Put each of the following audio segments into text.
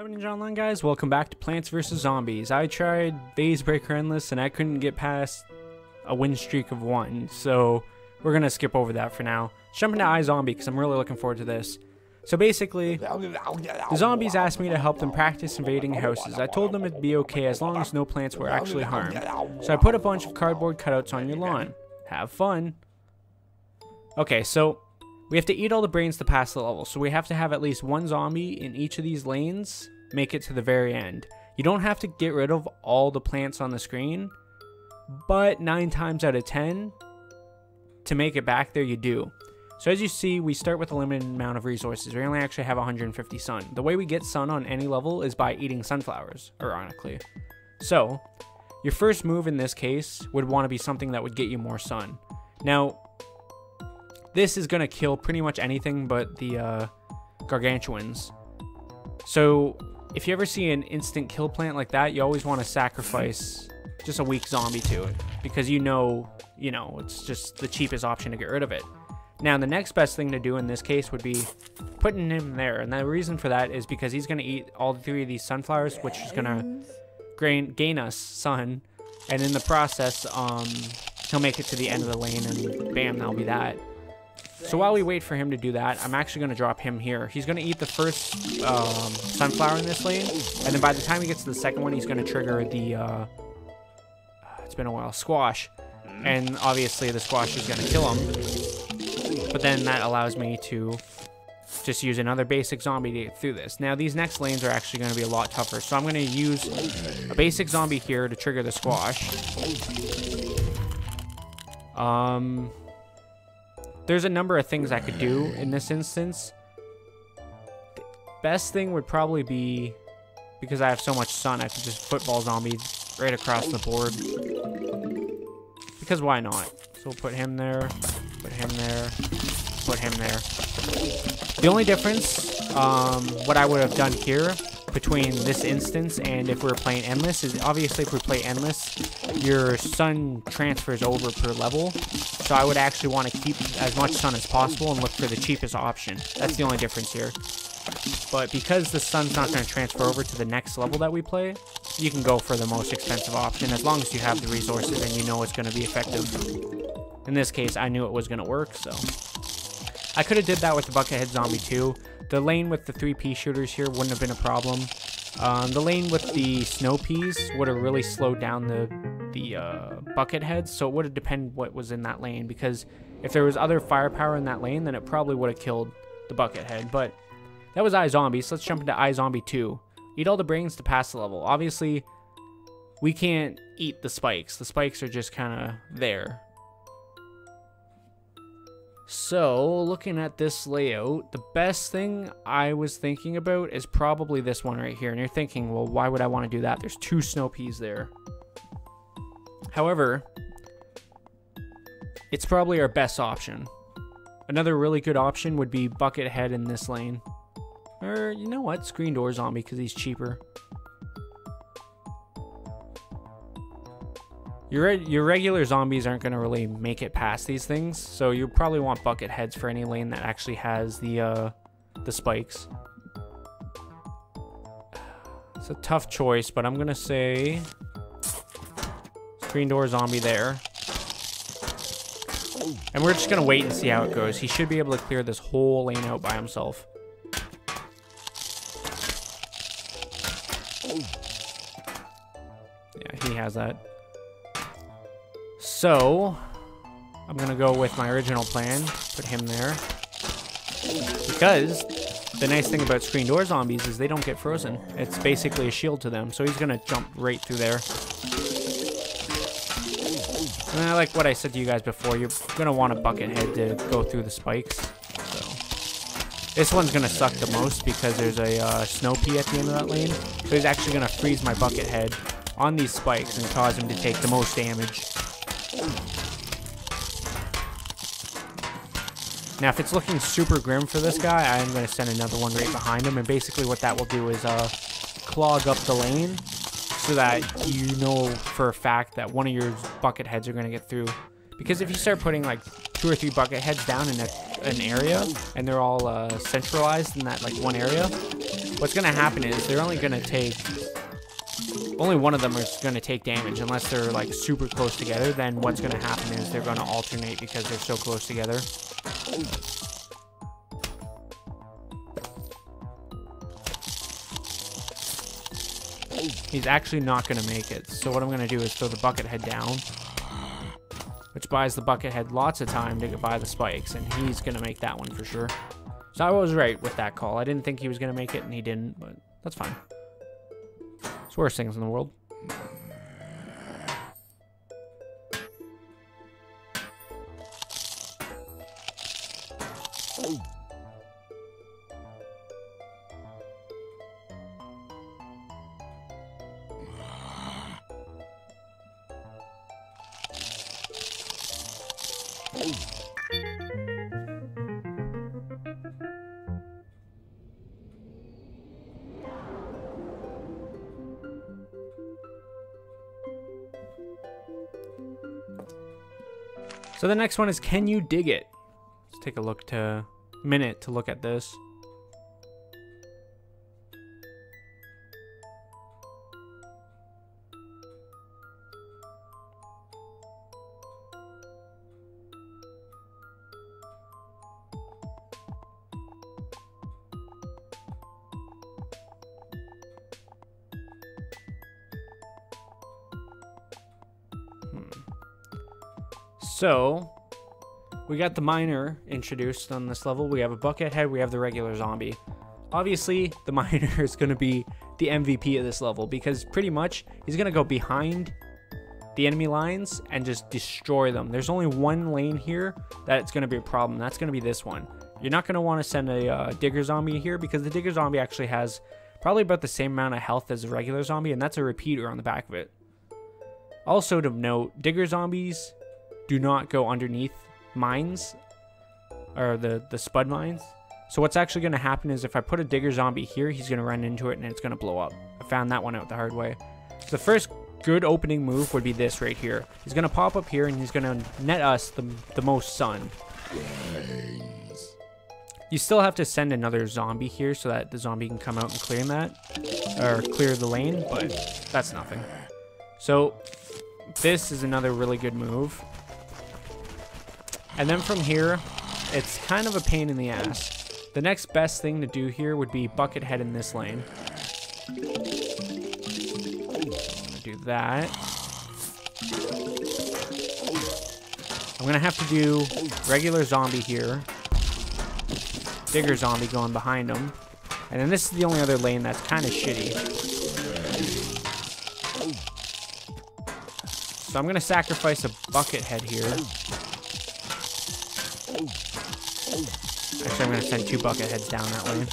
Ninja Online, guys, welcome back to Plants vs. Zombies. I tried Phase Breaker Endless and I couldn't get past a win streak of 1, so we're gonna skip over that for now. Let's jump into iZombie because I'm really looking forward to this. So basically, the zombies asked me to help them practice invading houses. I told them it'd be okay as long as no plants were actually harmed. So I put a bunch of cardboard cutouts on your lawn. Have fun. Okay, so we have to eat all the brains to pass the level, so we have to have at least one zombie in each of these lanes make it to the very end. You don't have to get rid of all the plants on the screen, but 9 times out of 10, to make it back there, you do. So as you see, we start with a limited amount of resources. We only actually have 150 sun. The way we get sun on any level is by eating sunflowers, ironically. So, your first move in this case would want to be something that would get you more sun. Now, this is going to kill pretty much anything but the gargantuans. So, if you ever see an instant kill plant like that, you always want to sacrifice just a weak zombie to it. Because you know, it's just the cheapest option to get rid of it. Now, the next best thing to do in this case would be putting him there. And the reason for that is because he's going to eat all 3 of these sunflowers, which is going to gain us sun. And in the process, he'll make it to the end of the lane, and bam, that'll be that. So while we wait for him to do that, I'm actually going to drop him here. He's going to eat the first sunflower in this lane, and then by the time he gets to the second one, he's going to trigger the, it's been a while, squash. And obviously the squash is going to kill him. But then that allows me to just use another basic zombie to get through this. Now, these next lanes are actually going to be a lot tougher. So I'm going to use a basic zombie here to trigger the squash. There's a number of things I could do in this instance. The best thing would probably be, because I have so much sun, I could just football zombie right across the board. Because why not? So we'll put him there, put him there, put him there. The only difference, what I would have done here between this instance and if we were playing Endless is obviously if we play Endless, your sun transfers over per level. So I would actually want to keep as much sun as possible and look for the cheapest option. That's the only difference here. But because the sun's not going to transfer over to the next level that we play, you can go for the most expensive option as long as you have the resources and you know it's going to be effective. In this case, I knew it was going to work, so I could have did that with the Buckethead Zombie too. The lane with the 3 pea shooters here wouldn't have been a problem. The lane with the snow peas would have really slowed down the Bucketheads, so it would have depended what was in that lane, because if there was other firepower in that lane, then it probably would have killed the Buckethead. But that was iZombie, so let's jump into iZombie 2. Eat all the brains to pass the level. Obviously, we can't eat the spikes. The spikes are just kind of there. So, looking at this layout, the best thing I was thinking about is probably this one right here. And you're thinking, well, why would I want to do that? There's 2 snow peas there. However, it's probably our best option. Another really good option would be Buckethead in this lane. Or, you know what? Screen Door Zombie, because he's cheaper. Your regular zombies aren't going to really make it past these things, so you probably want Bucketheads for any lane that actually has the spikes. It's a tough choice, but I'm going to say Screen Door Zombie there. And we're just going to wait and see how it goes. He should be able to clear this whole lane out by himself. Yeah, he has that. So, I'm going to go with my original plan, put him there, because the nice thing about Screen Door Zombies is they don't get frozen. It's basically a shield to them, so he's going to jump right through there. And I like what I said to you guys before, you're going to want a Buckethead to go through the spikes. So, this one's going to suck the most because there's a snow pea at the end of that lane, so he's actually going to freeze my Buckethead on these spikes and cause him to take the most damage. Now, if it's looking super grim for this guy, I'm going to send another one right behind him, and basically what that will do is clog up the lane so that you know for a fact that one of your Bucketheads are going to get through. Because if you start putting like 2 or 3 bucket heads down in an area, and they're all centralized in that like one area, what's going to happen is they're only going to take, only one of them is going to take damage unless they're like super close together. Then what's going to happen is they're going to alternate because they're so close together. He's actually not going to make it. So what I'm going to do is throw the bucket head down, which buys the bucket head lots of time to get by the spikes, and he's going to make that one for sure. So I was right with that call. I didn't think he was going to make it, and he didn't, but that's fine. It's worse things in the world. So the next one is, can you dig it? Let's take a minute to look at this. So, we got the miner introduced on this level. We have a bucket head, we have the regular zombie. Obviously, the miner is going to be the MVP of this level because pretty much he's going to go behind the enemy lines and just destroy them. There's only one lane here that's going to be a problem. That's going to be this one. You're not going to want to send a digger zombie here because the digger zombie actually has probably about the same amount of health as a regular zombie, and that's a repeater on the back of it. Also to note, digger zombies do not go underneath mines, or the spud mines. So what's actually going to happen is if I put a digger zombie here, he's going to run into it and it's going to blow up. I found that one out the hard way. So the first good opening move would be this right here. He's going to pop up here and he's going to net us the most sun. You still have to send another zombie here so that the zombie can come out and clear the lane, but that's nothing. So this is another really good move. And then from here, it's kind of a pain in the ass. The next best thing to do here would be bucket head in this lane. I'm gonna do that. I'm gonna have to do regular zombie here. Digger zombie going behind him. And then this is the only other lane that's kind of shitty. So I'm gonna sacrifice a bucket head here. Actually, I'm going to send 2 bucket heads down that lane.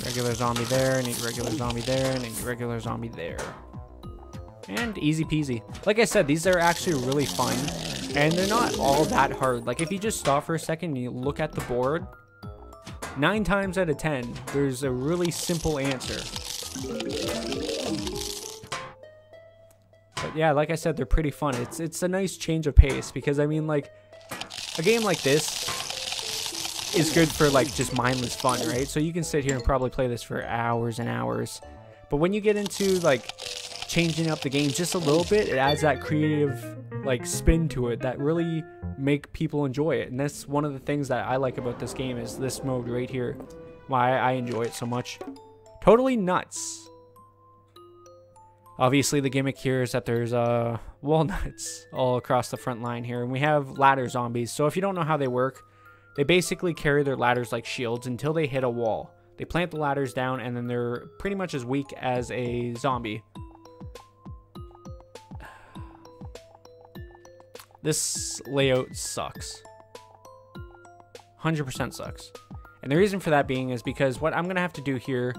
Regular zombie there, need regular zombie there, need regular zombie there. And easy peasy. Like I said, these are actually really fun, and they're not all that hard. Like, if you just stop for a second and you look at the board, 9 times out of 10, there's a really simple answer. But yeah, like I said, they're pretty fun. It's a nice change of pace because, I mean, like, a game like this is good for, like, just mindless fun, right? So you can sit here and probably play this for hours and hours. But when you get into, like, changing up the game just a little bit, it adds that creative, like, spin to it that really make people enjoy it. And that's one of the things that I like about this game is this mode right here. Why I enjoy it so much. Totally nuts. Obviously, the gimmick here is that there's walnuts all across the front line here. And we have ladder zombies. So if you don't know how they work, they basically carry their ladders like shields until they hit a wall. They plant the ladders down, and then they're pretty much as weak as a zombie. This layout sucks. 100% sucks. And the reason for that being is because what I'm going to have to do here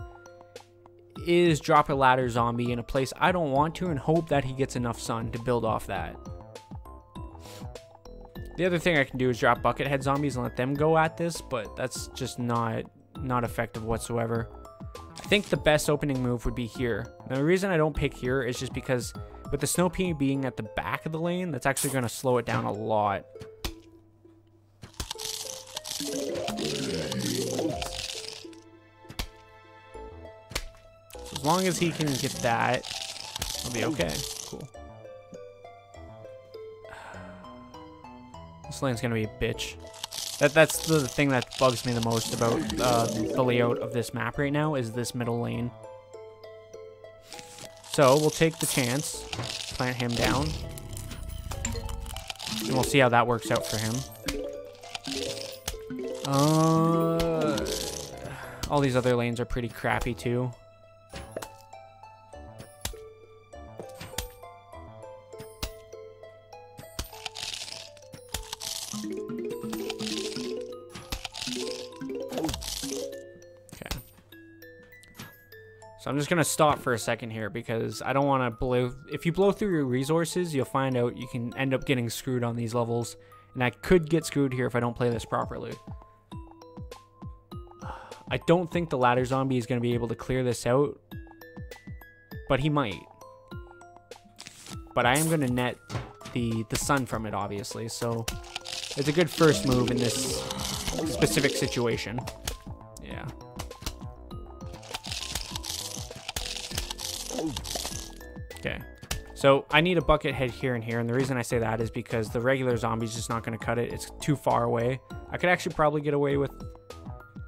is drop a ladder zombie in a place I don't want to and hope that he gets enough sun to build off that. The other thing I can do is drop bucket head zombies and let them go at this, but that's just not effective whatsoever. I think the best opening move would be here. Now, the reason I don't pick here is just because with the Snow Pea being at the back of the lane, that's actually going to slow it down a lot. So as long as he can get that, I'll be okay. Cool. This lane's going to be a bitch. That's the thing that bugs me the most about the layout of this map right now is this middle lane. So we'll take the chance, plant him down, and we'll see how that works out for him. All these other lanes are pretty crappy too. So I'm just going to stop for a second here because I don't want to blow... If you blow through your resources, you'll find out you can end up getting screwed on these levels. And I could get screwed here if I don't play this properly. I don't think the ladder zombie is going to be able to clear this out. But he might. But I am going to net the sun from it, obviously. So it's a good first move in this specific situation. Yeah. Okay, so I need a bucket head here and here, and the reason I say that is because the regular zombie's just not going to cut it. It's too far away. I could actually probably get away with,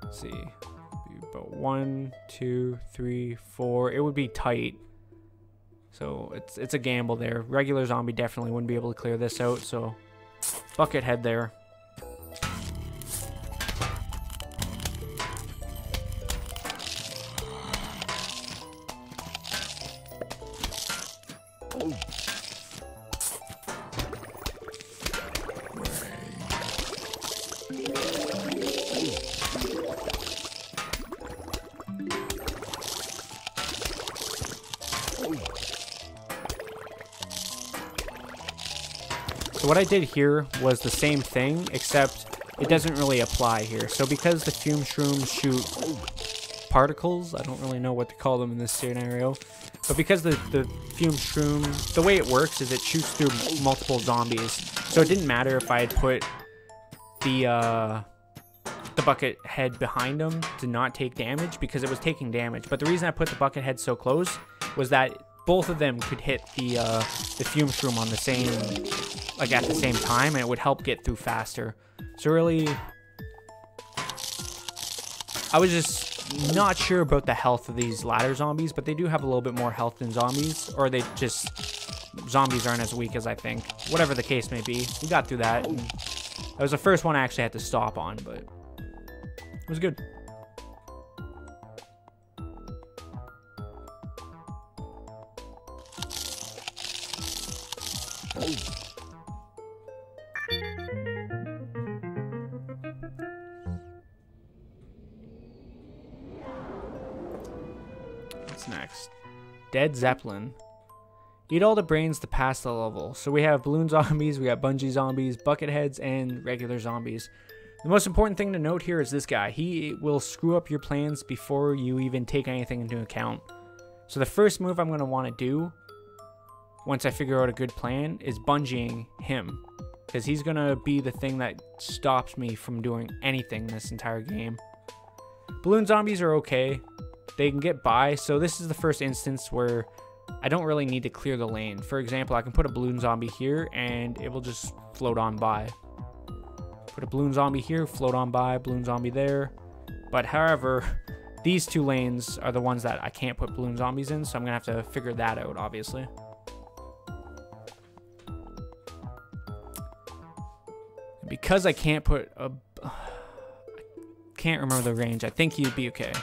let's see, about 1, 2, 3, 4. It would be tight. So it's a gamble there. Regular zombie definitely wouldn't be able to clear this out, so bucket head there. So what I did here was the same thing, except it doesn't really apply here. So because the fume shrooms shoot particles, I don't really know what to call them in this scenario, but because the fume shroom, the way it works is it shoots through multiple zombies. So it didn't matter if I had put the bucket head behind him to not take damage, because it was taking damage. But the reason I put the bucket head so close was that both of them could hit the fume shroom on the same, like at the same time, and it would help get through faster. So really, I was just not sure about the health of these ladder zombies, but they do have a little bit more health than zombies, or zombies aren't as weak as I think. Whatever the case may be, we got through that. And that was the first one I actually had to stop on, but it was good. What's next? Dead Zeppelin. Eat all the brains to pass the level. So we have balloon zombies, we got bungee zombies, bucket heads, and regular zombies. The most important thing to note here is this guy. He will screw up your plans before you even take anything into account. So the first move I'm going to want to do, once I figure out a good plan, is bungeeing him. Because he's going to be the thing that stops me from doing anything this entire game. Balloon zombies are okay. They can get by. So this is the first instance where I don't really need to clear the lane. For example, I can put a balloon zombie here and it will just float on by. Put a balloon zombie here, float on by, balloon zombie there. But however, these two lanes are the ones that I can't put balloon zombies in, so I'm going to have to figure that out, obviously. Because I can't put a... I can't remember the range. I think he'd be okay.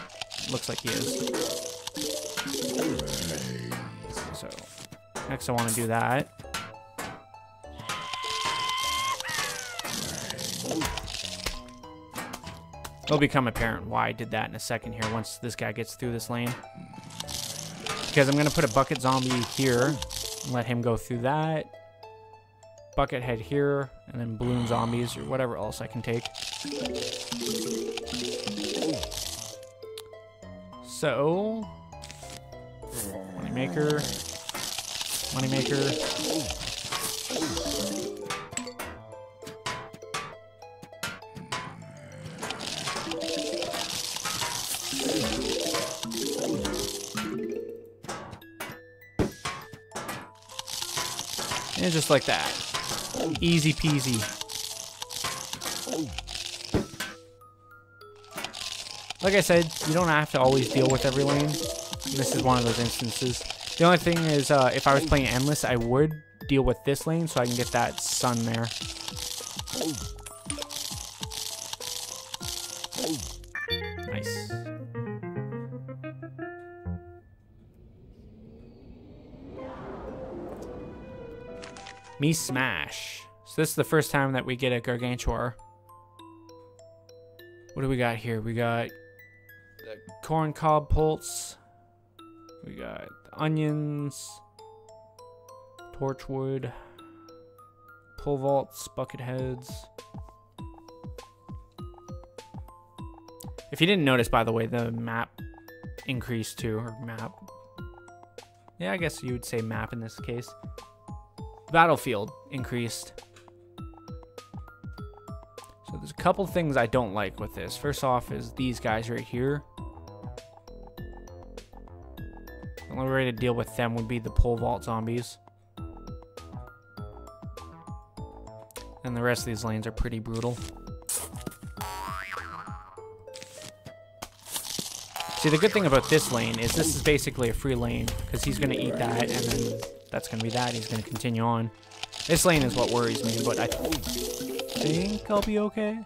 Looks like he is. So, next I want to do that. It'll become apparent why I did that in a second here once this guy gets through this lane. Because I'm going to put a bucket zombie here and let him go through that. Bucket head here, and then balloon zombies or whatever else I can take. So, moneymaker, moneymaker. And just like that. Easy peasy. Like I said, you don't have to always deal with every lane. This is one of those instances. The only thing is, if I was playing Endless, I would deal with this lane so I can get that sun there. Nice. Me smash. So this is the first time that we get a Gargantuar. What do we got here? We got the corn cob pulse. We got onions, torchwood, pole vaults, bucket heads. If you didn't notice, by the way, the map increased too, or map. Yeah, I guess you would say map in this case. Battlefield increased. So there's a couple things I don't like with this. First off is these guys right here. The only way to deal with them would be the pole vault zombies. And the rest of these lanes are pretty brutal. See, the good thing about this lane is this is basically a free lane, because he's going to eat that, and then that's going to be that. He's going to continue on. This lane is what worries me, but I think I'll be okay.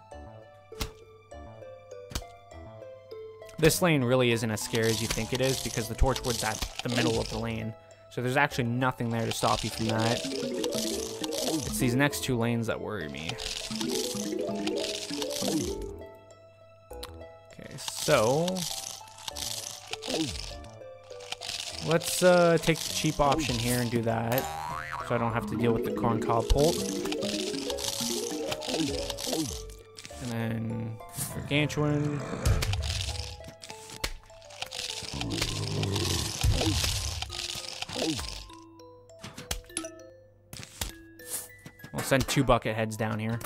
This lane really isn't as scary as you think it is, because the torchwood's at the middle of the lane. So there's actually nothing there to stop you from that. It's these next two lanes that worry me. Okay, so let's take the cheap option here and do that, so I don't have to deal with the corn cob pult. And then Gargantuan. We'll send 2 bucket heads down here.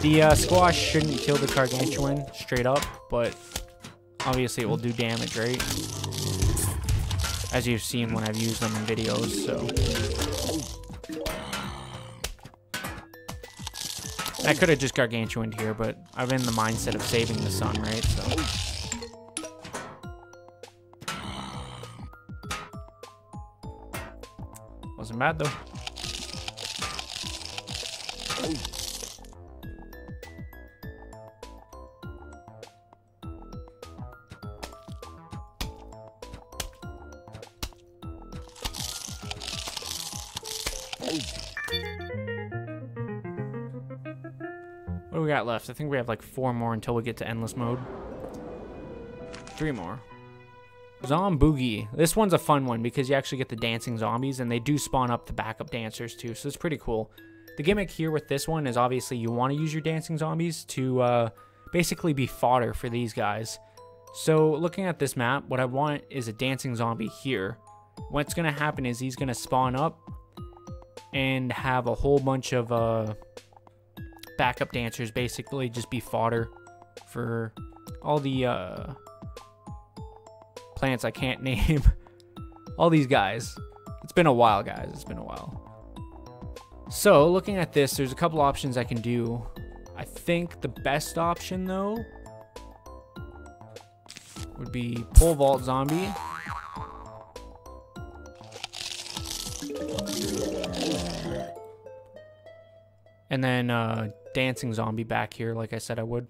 The squash shouldn't kill the Gargantuan straight up, but obviously it will do damage, right? As you've seen when I've used them in videos, so. I could have just Gargantuan'd here, but I'm in the mindset of saving the sun, right? So. Wasn't bad though. What do we got left? I think we have like 4 more until we get to endless mode. 3 more. Zomboogie. This one's a fun one because you actually get the dancing zombies, and they do spawn up the backup dancers too, so it's pretty cool. The gimmick here with this one is obviously you want to use your dancing zombies to basically be fodder for these guys. So looking at this map, what I want is a dancing zombie here. What's going to happen is he's going to spawn up and have a whole bunch of backup dancers basically just be fodder for all the plants I can't name. All these guys. It's been a while, guys. It's been a while. So looking at this, there's a couple options I can do. I think the best option though would be pole vault zombie. And then dancing zombie back here, like I said I would.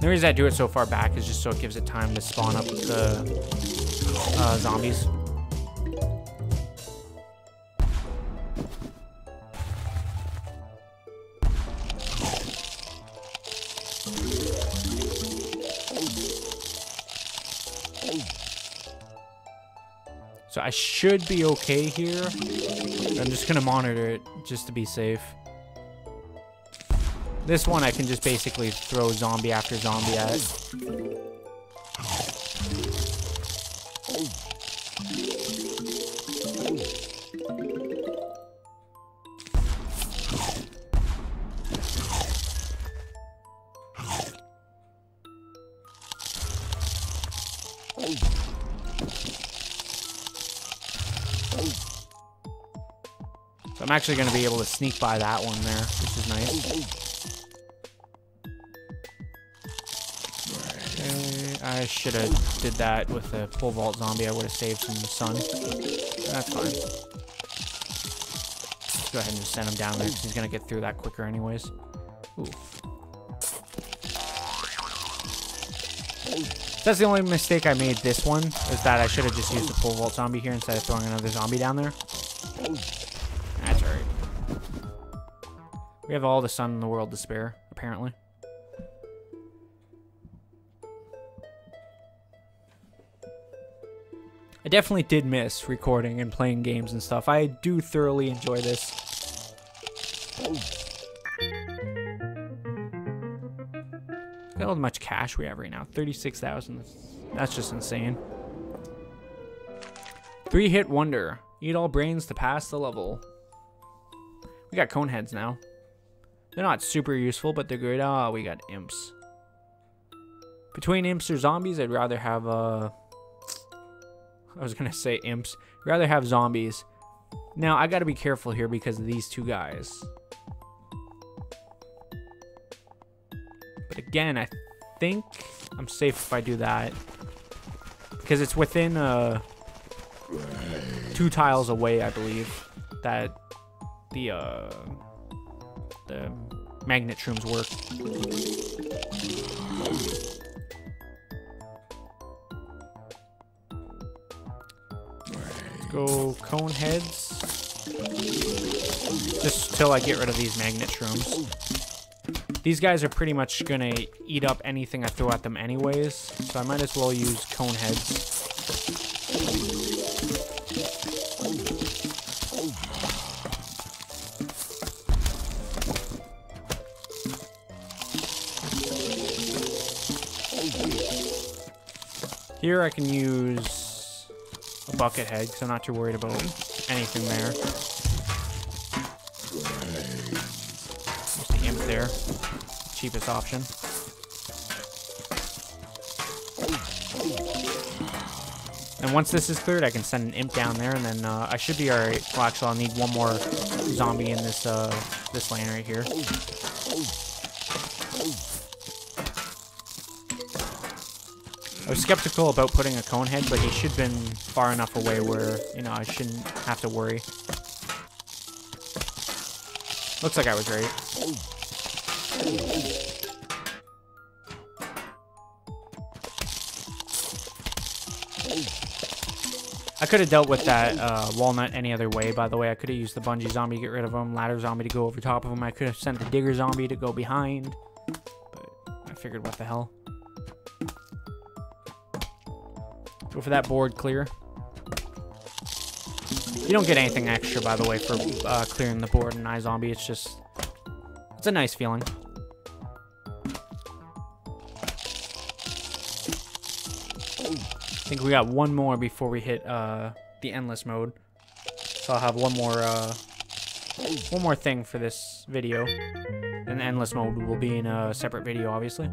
The reason I do it so far back is just so it gives it time to spawn up the zombies. So I should be okay here. I'm just gonna monitor it just to be safe. This one I can just basically throw zombie after zombie at. So I'm actually going to be able to sneak by that one there, which is nice. Okay, I should have did that with a pole vault zombie. I would have saved some sun. That's fine. Let's go ahead and just send him down there because he's going to get through that quicker anyways. Ooh. That's the only mistake I made this one, is that I should have just used the pole vault zombie here instead of throwing another zombie down there. That's alright. We have all the sun in the world to spare, apparently. I definitely did miss recording and playing games and stuff. I do thoroughly enjoy this. Look how much cash we have right now. 36,000. That's just insane. 3-hit wonder. Eat all brains to pass the level. We got cone heads now. They're not super useful, but they're good. Ah, we got imps. Between imps or zombies, I'd rather have I was gonna say imps. I'd rather have zombies. Now I gotta be careful here because of these two guys. But again, I think I'm safe if I do that. Because it's within 2 tiles away, I believe, that the magnet shrooms work. Let's go cone heads. Just till I get rid of these magnet shrooms. These guys are pretty much gonna eat up anything I throw at them anyways, so I might as well use cone heads. Here I can use a bucket head because I'm not too worried about anything there. Use the imp there. Cheapest option. And once this is cleared, I can send an imp down there, and then I should be alright. Well, actually, I'll need one more zombie in this this lane right here. I was skeptical about putting a cone head, but he should have been far enough away where, you know, I shouldn't have to worry. Looks like I was right. I could have dealt with that walnut any other way, by the way. I could have used the bungee zombie to get rid of him, ladder zombie to go over top of him. I could have sent the digger zombie to go behind. But I figured, what the hell. Go for that board clear. You don't get anything extra, by the way, for clearing the board in iZombie. It's just... it's a nice feeling. I think we got one more before we hit the endless mode. So I'll have one more thing for this video. And the endless mode will be in a separate video, obviously.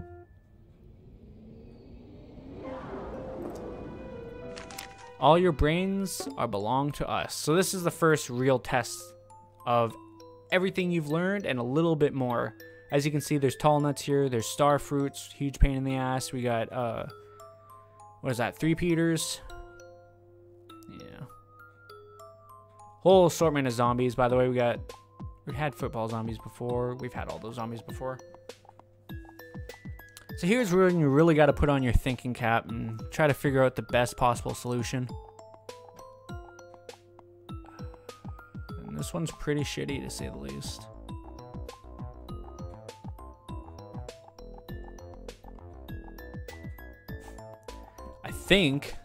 All your brains belong to us. So this is the first real test of everything you've learned and a little bit more. As you can see, there's tall nuts here. There's star fruits, huge pain in the ass. We got, what is that, 3-peaters? Yeah. Whole assortment of zombies, by the way. We had football zombies before. We've had all those zombies before. So here's where you really got to put on your thinking cap and try to figure out the best possible solution. And this one's pretty shitty, to say the least. I think,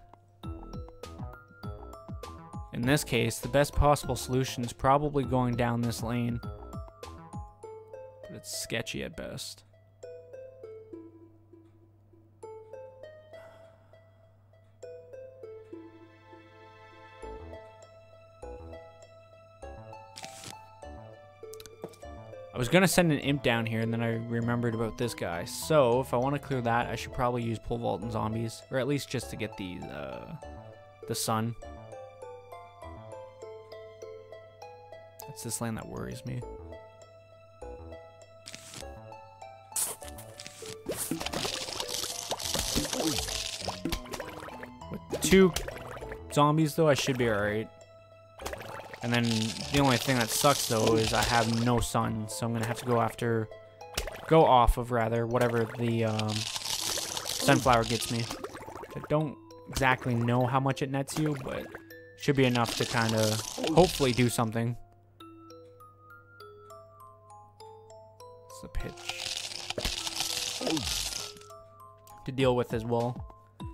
in this case, the best possible solution is probably going down this lane. But That's sketchy at best. I was gonna send an imp down here, and then I remembered about this guy. So if I want to clear that, I should probably use pole vault and zombies, or at least just to get the sun. It's this land that worries me. With 2 zombies though, I should be alright. And then the only thing that sucks though is I have no sun, so I'm gonna have to go off of whatever the sunflower gets me. I don't exactly know how much it nets you, but should be enough to kind of hopefully do something. It's the pitch to deal with as well.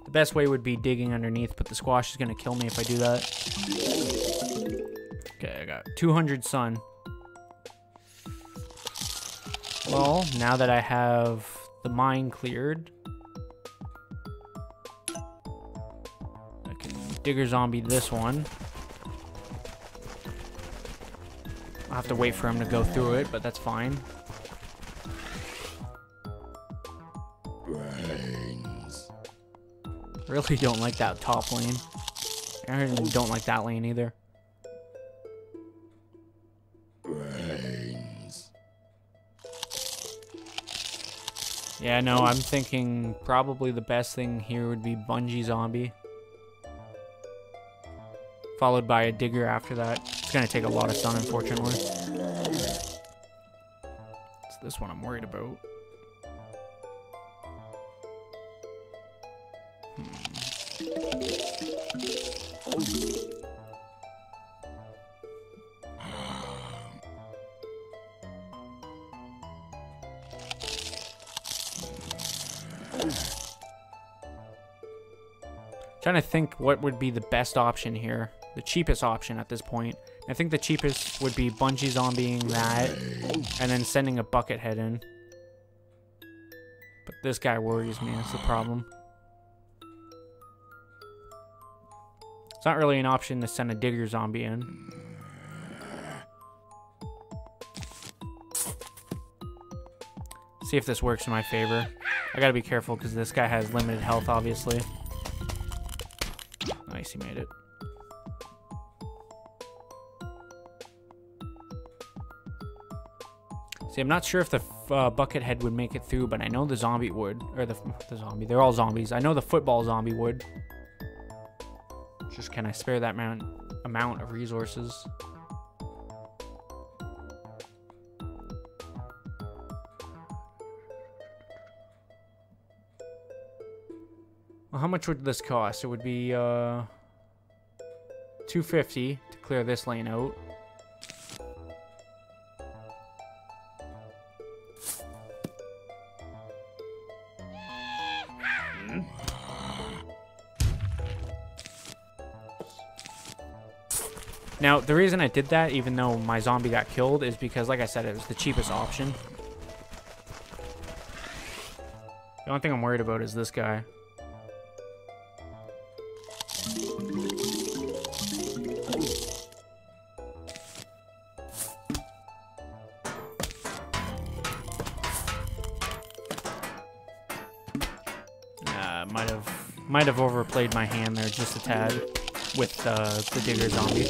The best way would be digging underneath, but the squash is gonna kill me if I do that. Okay, I got 200 sun. Well, now that I have the mine cleared, I can digger zombie this one. I'll have to wait for him to go through it, but that's fine. Brains. Really don't like that top lane. I don't like that lane either. Yeah, no, I'm thinking probably the best thing here would be Bungee Zombie. Followed by a digger after that. It's going to take a lot of sun, unfortunately. It's this one I'm worried about. Trying to think what would be the best option here. The cheapest option at this point. I think the cheapest would be Bungee Zombieing that and then sending a bucket head in. But this guy worries me, that's the problem. It's not really an option to send a digger zombie in. See if this works in my favor. I gotta be careful because this guy has limited health, obviously. Nice, he made it. See, I'm not sure if the bucket head would make it through, but I know the zombie would. Or the zombie. They're all zombies. I know the football zombie would. Just can I spare that amount of resources? Well, how much would this cost? It would be $250 to clear this lane out. Now, the reason I did that, even though my zombie got killed, is because, like I said, it was the cheapest option. The only thing I'm worried about is this guy. Might have overplayed my hand there just a tad with the digger zombie.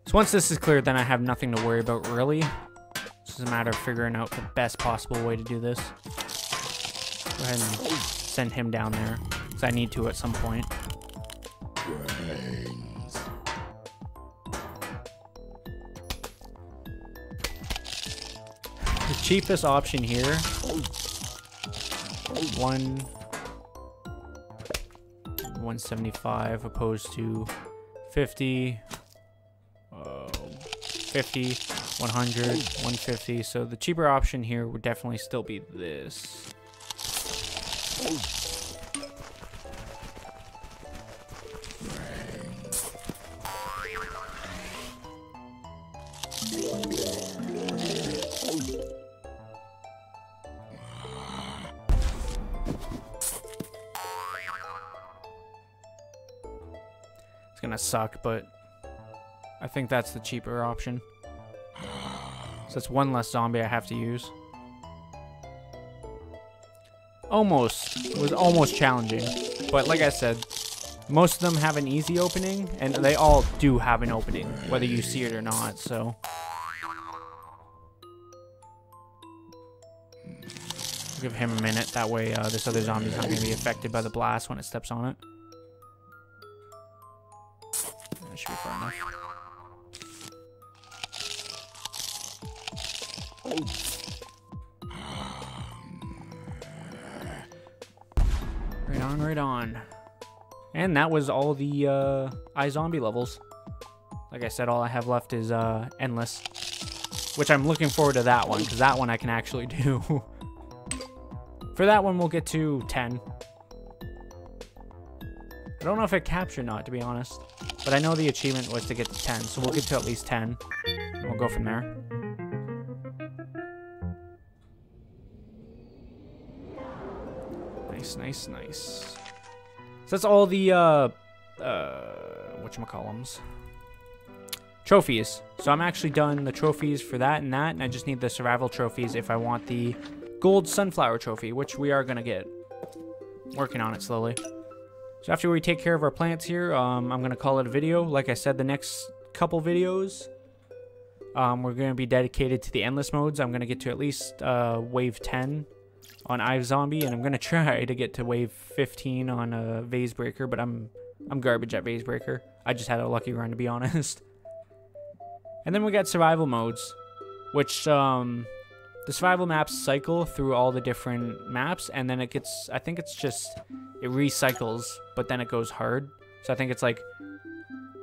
So once this is cleared, then I have nothing to worry about really. It's just a matter of figuring out the best possible way to do this. Go ahead and send him down there, because I need to at some point. Brains. The cheapest option here, 175 opposed to 50, 50, 100, 150. So the cheaper option here would definitely still be this. It's gonna suck, but I think that's the cheaper option. So that's one less zombie I have to use. Almost. It was almost challenging. But like I said, most of them have an easy opening, and they all do have an opening, whether you see it or not, so. Give him a minute, that way this other zombie's not going to be affected by the blast when it steps on it. That should be far enough. Right on, right on. And that was all the iZombie levels. Like I said, all I have left is Endless. Which I'm looking forward to that one, because that one I can actually do. For that one, we'll get to 10. I don't know if it captured or not, to be honest. But I know the achievement was to get to 10, so we'll get to at least 10. And we'll go from there. Nice, nice, nice. So that's all the, whatchamacallums? Trophies. So I'm actually done the trophies for that, and I just need the survival trophies if I want the gold sunflower trophy, which we are going to get. Working on it slowly. So after we take care of our plants here, I'm going to call it a video. Like I said, the next couple videos, we're going to be dedicated to the endless modes. I'm going to get to at least wave 10 on iZombie, and I'm going to try to get to wave 15 on Vazebreaker, but I'm garbage at Vazebreaker. I just had a lucky run, to be honest. And then we got survival modes, which the survival maps cycle through all the different maps, and then it gets, I think it's just, it recycles, but then it goes hard. So I think it's like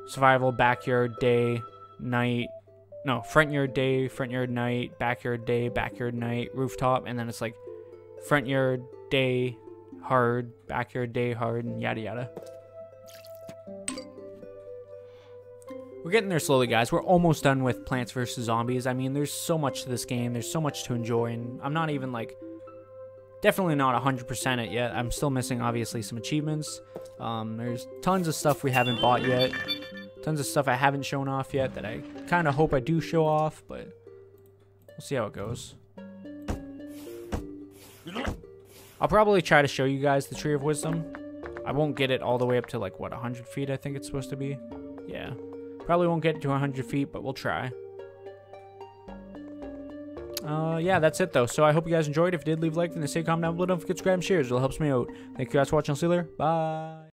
survival, backyard, day, night, no, front yard, day, front yard, night, backyard, night, rooftop, and then it's like front yard, day, hard, backyard, day, hard, and yada yada. We're getting there slowly, guys. We're almost done with Plants vs. Zombies. I mean, there's so much to this game. There's so much to enjoy, and I'm not even, like, definitely not 100% it yet. I'm still missing, obviously, some achievements. There's tons of stuff we haven't bought yet. Tons of stuff I haven't shown off yet that I kind of hope I do show off, but we'll see how it goes. I'll probably try to show you guys the Tree of Wisdom. I won't get it all the way up to, like, what, 100 feet I think it's supposed to be? Yeah. Probably won't get to 100 feet, but we'll try. Yeah, that's it, though. So I hope you guys enjoyed. If you did, leave a like, then say comment down below. Don't forget to subscribe and share. It really helps me out. Thank you guys for watching. I'll see you later. Bye.